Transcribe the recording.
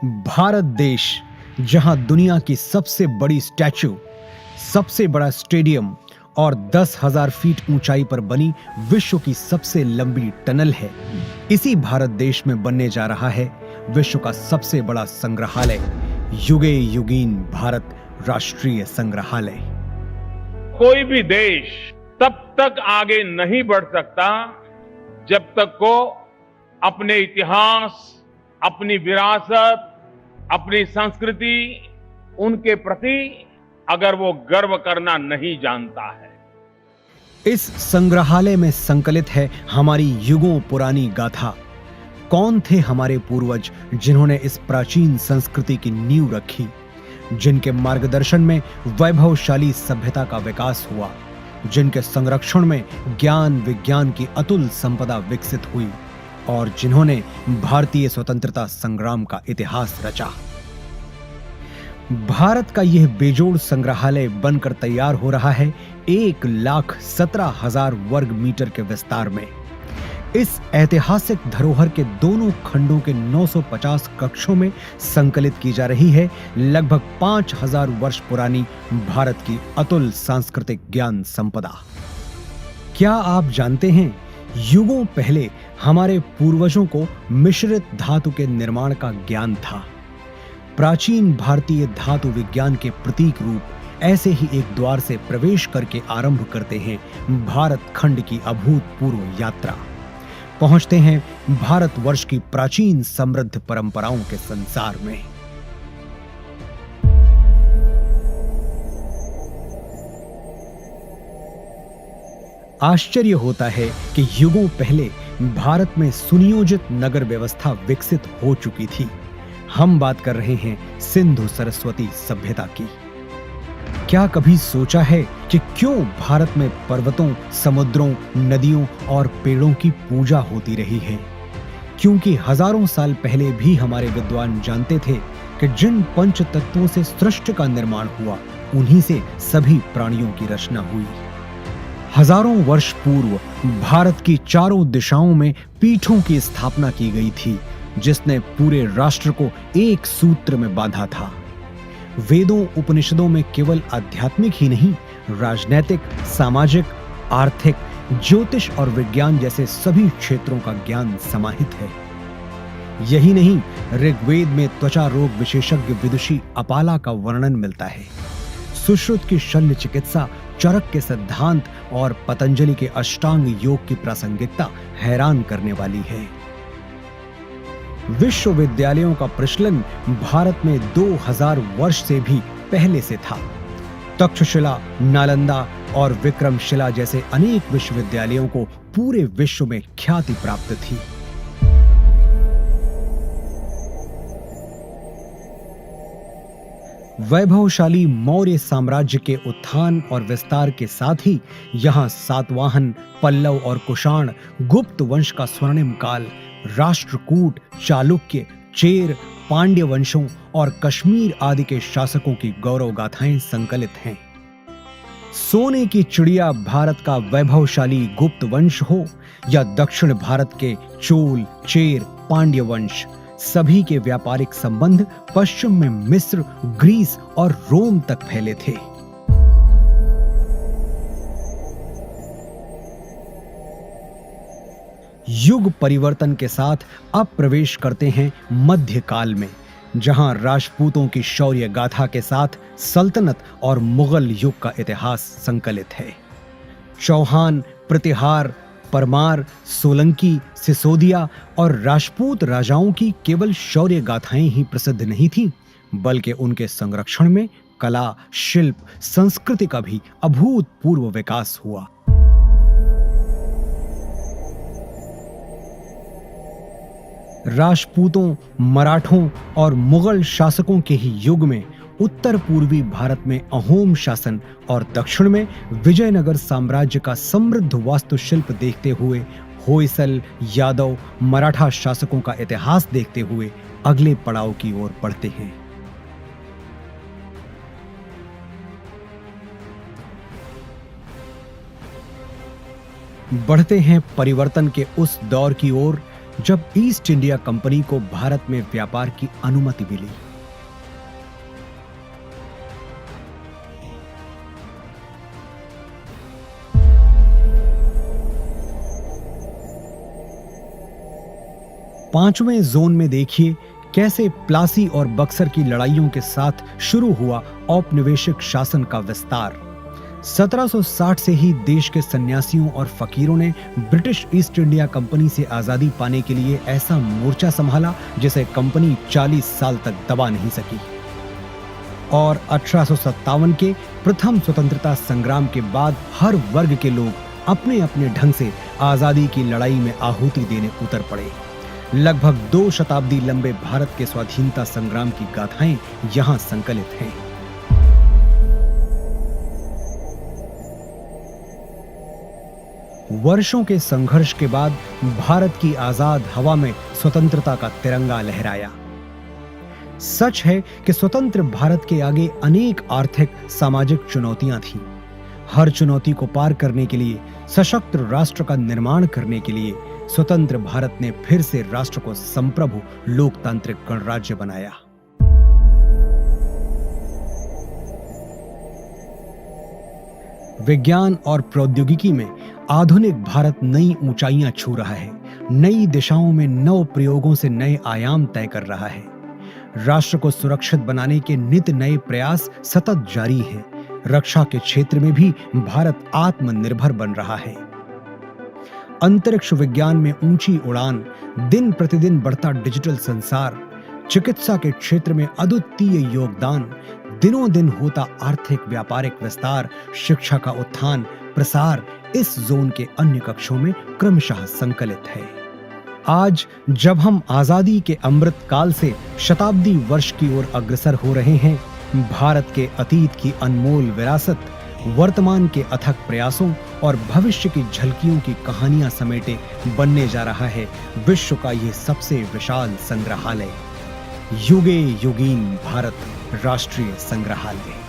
भारत देश, जहां दुनिया की सबसे बड़ी स्टैच्यू, सबसे बड़ा स्टेडियम और 10,000 फीट ऊंचाई पर बनी विश्व की सबसे लंबी टनल है, इसी भारत देश में बनने जा रहा है विश्व का सबसे बड़ा संग्रहालय, युगे युगीन भारत राष्ट्रीय संग्रहालय। कोई भी देश तब तक आगे नहीं बढ़ सकता जब तक को अपने इतिहास, अपनी विरासत, अपनी संस्कृति, उनके प्रति अगर वो गर्व करना नहीं जानता है। इस संग्रहालय में संकलित है हमारी युगों पुरानी गाथा। कौन थे हमारे पूर्वज जिन्होंने इस प्राचीन संस्कृति की नींव रखी, जिनके मार्गदर्शन में वैभवशाली सभ्यता का विकास हुआ, जिनके संरक्षण में ज्ञान विज्ञान की अतुल संपदा विकसित हुई और जिन्होंने भारतीय स्वतंत्रता संग्राम का इतिहास रचा। भारत का यह बेजोड़ संग्रहालय बनकर तैयार हो रहा है 1,17,000 वर्ग मीटर के विस्तार में। इस ऐतिहासिक धरोहर के दोनों खंडों के 950 कक्षों में संकलित की जा रही है लगभग 5,000 वर्ष पुरानी भारत की अतुल सांस्कृतिक ज्ञान संपदा। क्या आप जानते हैं, युगों पहले हमारे पूर्वजों को मिश्रित धातु के निर्माण का ज्ञान था। प्राचीन भारतीय धातु विज्ञान के प्रतीक रूप ऐसे ही एक द्वार से प्रवेश करके आरंभ करते हैं भारत खंड की अभूतपूर्व यात्रा। पहुंचते हैं भारतवर्ष की प्राचीन समृद्ध परंपराओं के संसार में। आश्चर्य होता है कि युगों पहले भारत में सुनियोजित नगर व्यवस्था विकसित हो चुकी थी। हम बात कर रहे हैं सिंधु सरस्वती सभ्यता की। क्या कभी सोचा है कि क्यों भारत में पर्वतों, समुद्रों, नदियों और पेड़ों की पूजा होती रही है? क्योंकि हजारों साल पहले भी हमारे विद्वान जानते थे कि जिन पंच तत्वों से सृष्टि का निर्माण हुआ, उन्हीं से सभी प्राणियों की रचना हुई। हजारों वर्ष पूर्व भारत की चारों दिशाओं में पीठों की स्थापना की गई थी, जिसने पूरे राष्ट्र को एक सूत्र में बांधा था। वेदों उपनिषदों में केवल आध्यात्मिक ही नहीं, राजनैतिक, सामाजिक, आर्थिक, ज्योतिष और विज्ञान जैसे सभी क्षेत्रों का ज्ञान समाहित है। यही नहीं, ऋग्वेद में त्वचा रोग विशेषज्ञ विदुषी अपाला का वर्णन मिलता है। सुश्रुत की शल्य चिकित्सा, चरक के सिद्धांत और पतंजलि के अष्टांग योग की प्रासंगिकता हैरान करने वाली है। विश्वविद्यालयों का प्रचलन भारत में 2000 वर्ष से भी पहले से था। तक्षशिला, नालंदा और विक्रमशिला जैसे अनेक विश्वविद्यालयों को पूरे विश्व में ख्याति प्राप्त थी। वैभवशाली मौर्य साम्राज्य के उत्थान और विस्तार के साथ ही यहां सातवाहन, पल्लव और कुषाण, गुप्त वंश का स्वर्णिम काल, राष्ट्रकूट, चालुक्य, चेर, पांड्य वंशों और कश्मीर आदि के शासकों की गौरव गाथाएं संकलित हैं। सोने की चिड़िया भारत का वैभवशाली गुप्त वंश हो या दक्षिण भारत के चोल, चेर, पांड्य वंश, सभी के व्यापारिक संबंध पश्चिम में मिस्र, ग्रीस और रोम तक फैले थे। युग परिवर्तन के साथ अब प्रवेश करते हैं मध्यकाल में, जहां राजपूतों की शौर्य गाथा के साथ सल्तनत और मुगल युग का इतिहास संकलित है। चौहान, प्रतिहार, परमार, सोलंकी, सिसोदिया और राजपूत राजाओं की केवल शौर्य गाथाएं ही प्रसिद्ध नहीं थीं, बल्कि उनके संरक्षण में कला, शिल्प, संस्कृति का भी अभूतपूर्व विकास हुआ। राजपूतों, मराठों और मुगल शासकों के ही युग में उत्तर पूर्वी भारत में अहोम शासन और दक्षिण में विजयनगर साम्राज्य का समृद्ध वास्तुशिल्प देखते हुए, होयसल, यादव, मराठा शासकों का इतिहास देखते हुए अगले पड़ाव की ओर बढ़ते हैं। बढ़ते हैं परिवर्तन के उस दौर की ओर जब ईस्ट इंडिया कंपनी को भारत में व्यापार की अनुमति मिली। पांचवें जोन में देखिए कैसे प्लासी और बक्सर की लड़ाइयों के साथ शुरू हुआ औपनिवेशिक शासन का विस्तार। 1760 से ही देश के सन्यासियों और फकीरों ने ब्रिटिश ईस्ट इंडिया कंपनी से आजादी पाने के लिए ऐसा मोर्चा संभाला जिसे कंपनी 40 साल तक दबा नहीं सकी। और 1857 के प्रथम स्वतंत्रता संग्राम के बाद हर वर्ग के लोग अपने अपने ढंग से आजादी की लड़ाई में आहुति देने उतर पड़े। लगभग 2 शताब्दी लंबे भारत के स्वाधीनता संग्राम की गाथाएं यहां संकलित हैं। वर्षों के संघर्ष के बाद भारत की आजाद हवा में स्वतंत्रता का तिरंगा लहराया। सच है कि स्वतंत्र भारत के आगे अनेक आर्थिक सामाजिक चुनौतियां थीं। हर चुनौती को पार करने के लिए, सशक्त राष्ट्र का निर्माण करने के लिए स्वतंत्र भारत ने फिर से राष्ट्र को संप्रभु लोकतांत्रिक गणराज्य बनाया। विज्ञान और प्रौद्योगिकी में आधुनिक भारत नई ऊंचाइयां छू रहा है। नई दिशाओं में नव प्रयोगों से नए आयाम तय कर रहा है। राष्ट्र को सुरक्षित बनाने के नित नए प्रयास सतत जारी हैं। रक्षा के क्षेत्र में भी भारत आत्मनिर्भर बन रहा है। अंतरिक्ष विज्ञान में ऊंची उड़ान, दिन प्रतिदिन बढ़ता डिजिटल संसार, चिकित्सा के क्षेत्र में अद्वितीय योगदान, दिनों दिन होता आर्थिक व्यापारिक विस्तार, शिक्षा का उत्थान प्रसार इस जोन के अन्य कक्षों में क्रमशः संकलित है। आज जब हम आजादी के अमृत काल से शताब्दी वर्ष की ओर अग्रसर हो रहे हैं, भारत के अतीत की अनमोल विरासत, वर्तमान के अथक प्रयासों और भविष्य की झलकियों की कहानियां समेटे बनने जा रहा है विश्व का यह सबसे विशाल संग्रहालय, युगे युगीन भारत राष्ट्रीय संग्रहालय।